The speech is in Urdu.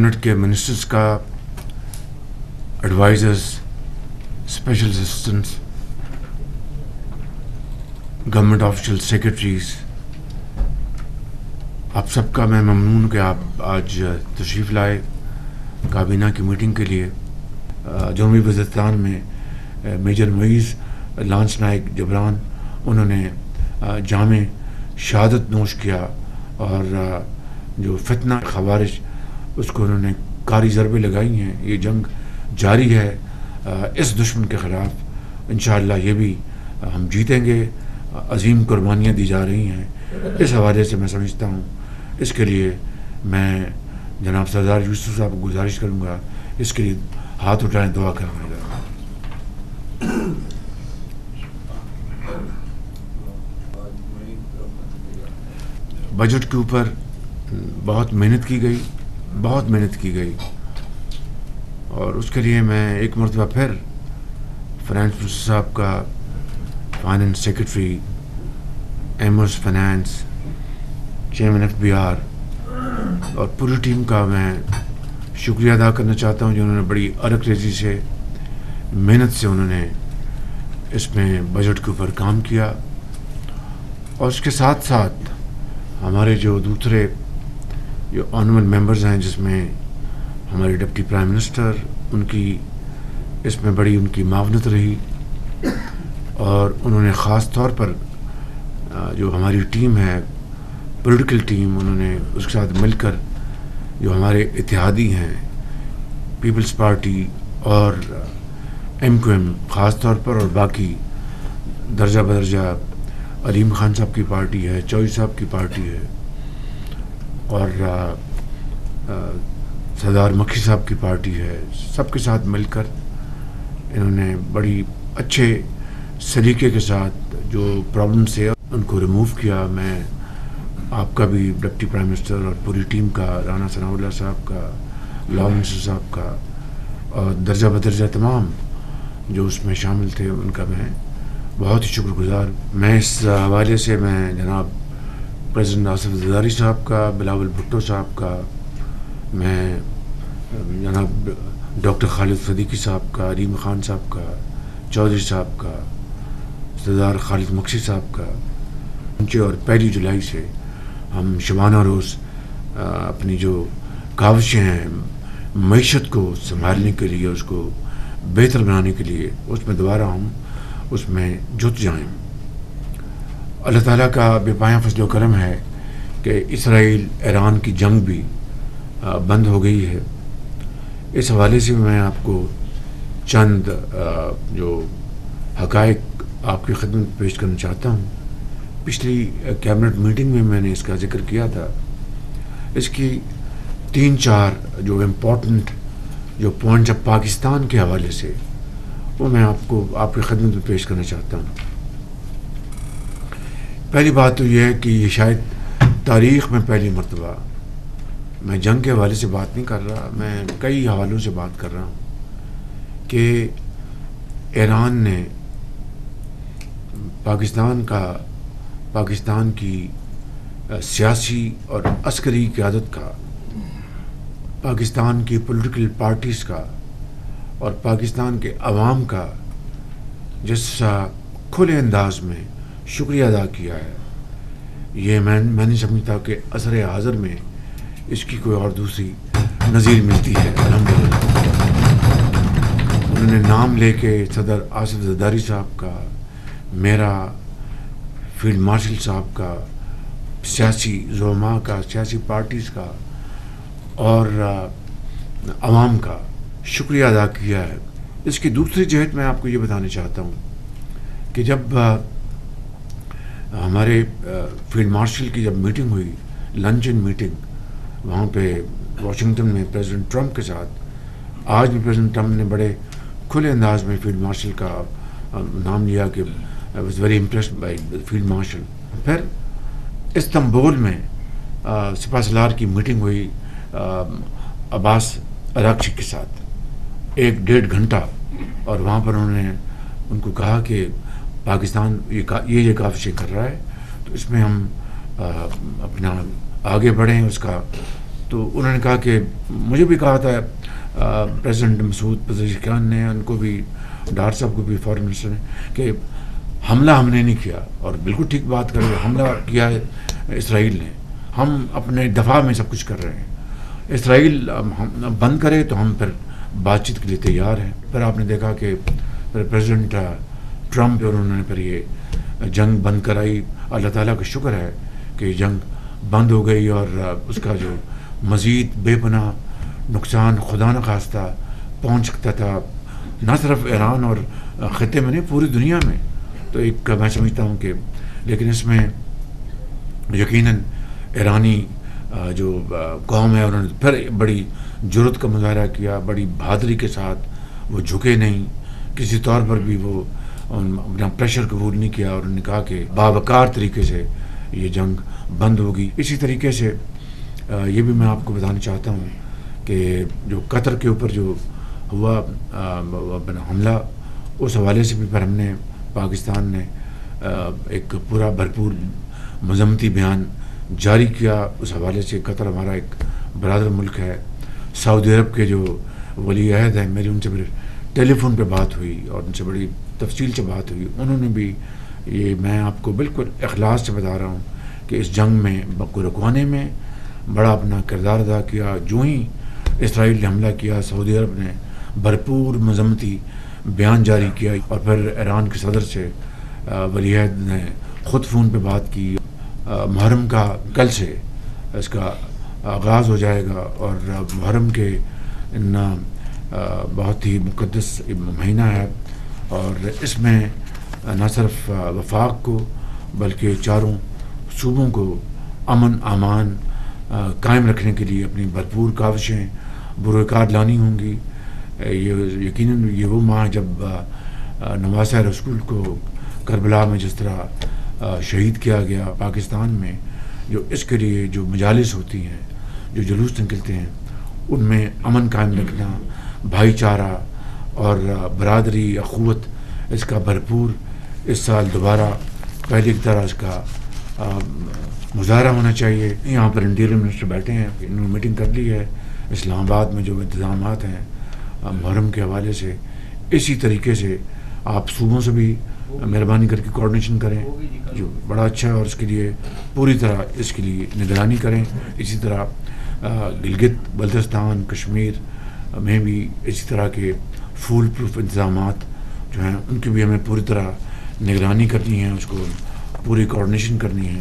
کیبنٹ کے منسٹرز کا، advisers, special assistants, government official secretaries, آپ سب کا میں ممنون ہوں کہ آپ آج تشریف لائے کابینہ کی میٹنگ کے لیے۔ جنوبی وزیرستان میں میجر معیز لانس نائک جبران انہوں نے جامع شہادت نوش کیا، اور جو فتنہ خوارج اس کو انہوں نے کاری ضربیں لگائی ہیں۔ یہ جنگ جاری ہے اس دشمن کے خلاف، انشاءاللہ یہ بھی ہم جیتیں گے۔ عظیم قربانیاں دی جا رہی ہیں، اس حوالے سے میں سمجھتا ہوں اس کے لیے میں جناب سردار یوسف صاحب کو گزارش کروں گا اس کے لیے ہاتھ اٹھائیں، دعا کریں گا۔ بجٹ کے اوپر بہت محنت کی گئی اور اس کے لیے میں ایک مرتبہ پھر فائنانس منسٹر صاحب کا، finance secretary, immerse finance, chairman FBR اور پوری ٹیم کا میں شکریہ ادا کرنا چاہتا ہوں، جنہوں نے بڑی ارک ریزی سے، محنت سے انہوں نے اس میں بجٹ کے اوپر کام کیا۔ اور اس کے ساتھ ساتھ ہمارے جو دوسرے جو آنریبل ممبرز ہیں، جس میں ہمارے ڈپٹی پرائم منسٹر، ان کی اس میں بڑی ان کی معاونت رہی، اور انہوں نے خاص طور پر جو ہماری ٹیم ہے، پولیٹیکل ٹیم، انہوں نے اس کے ساتھ مل کر جو ہمارے اتحادی ہیں، پیپلز پارٹی اور MQM خاص طور پر، اور باقی درجہ بدرجہ علیم خان صاحب کی پارٹی ہے، چوئی صاحب کی پارٹی ہے، اور سردار مکھی صاحب کی پارٹی ہے، سب کے ساتھ مل کر انہوں نے بڑی اچھے سلیقے کے ساتھ جو پرابلمس ہے ان کو ریموو کیا۔ میں آپ کا بھی، ڈپٹی پرائم منسٹر اور پوری ٹیم کا، رانا ثناء اللہ صاحب کا، لاء منسٹر صاحب کا، اور درجہ بدرجہ تمام جو اس میں شامل تھے ان کا میں بہت ہی شکر گزار۔ میں اس حوالے سے میں جناب پریزیڈنٹ آصف زرداری صاحب کا، بلاول بھٹو صاحب کا، میں جناب ڈاکٹر خالد صدیقی صاحب کا، علیم خان صاحب کا، چودھری صاحب کا، سردار خالد مکسی صاحب کا، اور 1 جولائی سے ہم شبانہ روز اپنی جو کاوشیں ہیں معیشت کو سنبھالنے کے لیے، اس کو بہتر بنانے کے لیے، اس میں دوبارہ ہم اس میں جت جائیں۔ اللہ تعالیٰ کا بے پایاں فضل و کرم ہے کہ اسرائیل ایران کی جنگ بھی بند ہو گئی ہے۔ اس حوالے سے میں آپ کو چند جو حقائق آپ کی خدمت پیش کرنا چاہتا ہوں۔ پچھلی کیبنٹ میٹنگ میں نے اس کا ذکر کیا تھا، اس کی 3-4 جو امپورٹنٹ جو پوائنٹس پاکستان کے حوالے سے، وہ میں آپ کو آپ کی خدمت میں پیش کرنا چاہتا ہوں۔ پہلی بات تو یہ ہے کہ یہ شاید تاریخ میں پہلی مرتبہ، میں جنگ کے حوالے سے بات نہیں کر رہا، میں کئی حوالوں سے بات کر رہا ہوں، کہ ایران نے پاکستان کی سیاسی اور عسکری قیادت کا، پاکستان کی پولیٹیکل پارٹیز کا اور پاکستان کے عوام کا جس کھلے انداز میں شکریہ ادا کیا ہے، یہ میں نہیں سمجھتا کہ عصر حاضر میں اس کی کوئی اور دوسری نظیر ملتی ہے۔ الحمدللہ انہوں نے نام لے کے صدر آصف زرداری صاحب کا، میرا، فیلڈ مارشل صاحب کا، سیاسی زعماء کا، سیاسی پارٹیز کا اور عوام کا شکریہ ادا کیا ہے۔ اس کی دوسری جہت میں آپ کو یہ بتانا چاہتا ہوں کہ جب ہمارے فیلڈ مارشل کی جب میٹنگ ہوئی، لنچن میٹنگ، وہاں پہ واشنگٹن میں پریزیڈنٹ ٹرمپ کے ساتھ، آج بھی پریزیڈنٹ ٹرمپ نے بڑے کھلے انداز میں فیلڈ مارشل کا نام لیا کہ I was very impressed by the field marshal۔ پھر استنبول میں سپہ سالار کی میٹنگ ہوئی عباس اراغچی کے ساتھ 1-1.5 گھنٹہ، اور وہاں پر انہوں نے ان کو کہا کہ پاکستان یہ کاوشیں کر رہا ہے، تو اس میں ہم اپنا آگے بڑھیں، اس کا تو انہوں نے کہا کہ مجھے بھی کہا تھا پریزیڈنٹ مسعود پزشکیان نے، ان کو بھی، ڈار صاحب کو بھی، فارن منسٹر نے، کہ حملہ ہم نے نہیں کیا، اور بالکل ٹھیک بات کر رہے ہیں، حملہ کیا ہے اسرائیل نے، ہم اپنے دفاع میں سب کچھ کر رہے ہیں، اسرائیل بند کرے تو ہم پھر بات چیت کے لیے تیار ہیں۔ پھر آپ نے دیکھا کہ پھر پریزیڈنٹ ٹرمپ اور انہوں نے پھر یہ جنگ بند کرائی۔ اللہ تعالیٰ کا شکر ہے کہ جنگ بند ہو گئی، اور اس کا جو مزید بے پناہ نقصان خدا نخواستہ پہنچ سکتا تھا نہ صرف ایران اور خطے میں نہیں، پوری دنیا میں، تو ایک میں سمجھتا ہوں کہ، لیکن اس میں یقیناً ایرانی جو قوم ہے انہوں نے پھر بڑی جرأت کا مظاہرہ کیا، بڑی بہادری کے ساتھ، وہ جھکے نہیں کسی طور پر بھی، وہ اپنا پریشر قبول نہیں کیا، اور انہوں نے کہا کہ باوقار طریقے سے یہ جنگ بند ہوگی۔ اسی طریقے سے یہ بھی میں آپ کو بتانا چاہتا ہوں کہ جو قطر کے اوپر جو ہوا حملہ، اس حوالے سے بھی پھر ہم نے، پاکستان نے ایک پورا بھرپور مذمتی بیان جاری کیا۔ اس حوالے سے قطر ہمارا ایک برادر ملک ہے، سعودی عرب کے جو ولی عہد ہیں، میری ان سے پھر ٹیلی فون پہ بات ہوئی اور ان سے بڑی تفصیل سے بات ہوئی، انہوں نے بھی یہ، میں آپ کو بالکل اخلاص سے بتا رہا ہوں کہ اس جنگ میں کو رکوانے میں بڑا اپنا کردار ادا کیا۔ جو ہی اسرائیل نے حملہ کیا، سعودی عرب نے بھرپور مذمتی بیان جاری کیا، اور پھر ایران کے صدر سے ولی عہد نے خود فون پہ بات کی۔ محرم کا کل سے اس کا آغاز ہو جائے گا، اور محرم کے ان بہت ہی مقدس مہینہ ہے، اور اس میں نہ صرف وفاق کو بلکہ چاروں صوبوں کو امن امان قائم رکھنے کے لیے اپنی بھرپور کاوشیں بروئے لانی ہوں گی۔ یہ یقیناً یہ وہ ماہ جب نواسہ رسول کو کربلا میں جس طرح شہید کیا گیا، پاکستان میں جو اس کے لیے جو مجالس ہوتی ہیں، جو جلوس نکلتے ہیں، ان میں امن قائم رکھنا، بھائی چارہ اور برادری اخوت، اس کا بھرپور اس سال دوبارہ پہلے کی طرح اس کا مظاہرہ ہونا چاہیے۔ یہاں پر انٹیریئر منسٹر بیٹھے ہیں، انہوں نے میٹنگ کر لی ہے، اسلام آباد میں جو انتظامات ہیں محرم کے حوالے سے، اسی طریقے سے آپ صوبوں سے بھی مہربانی کر کے کوارڈینیشن کریں، جو بڑا اچھا ہے، اور اس کے لیے پوری طرح اس کے لیے نگرانی کریں۔ اسی طرح گلگت بلتستان کشمیر میں بھی اسی طرح کے فول پروف انتظامات جو ہیں ان کی بھی ہمیں پوری طرح نگرانی کرنی ہے، اس کو پوری کوارڈینیشن کرنی ہے۔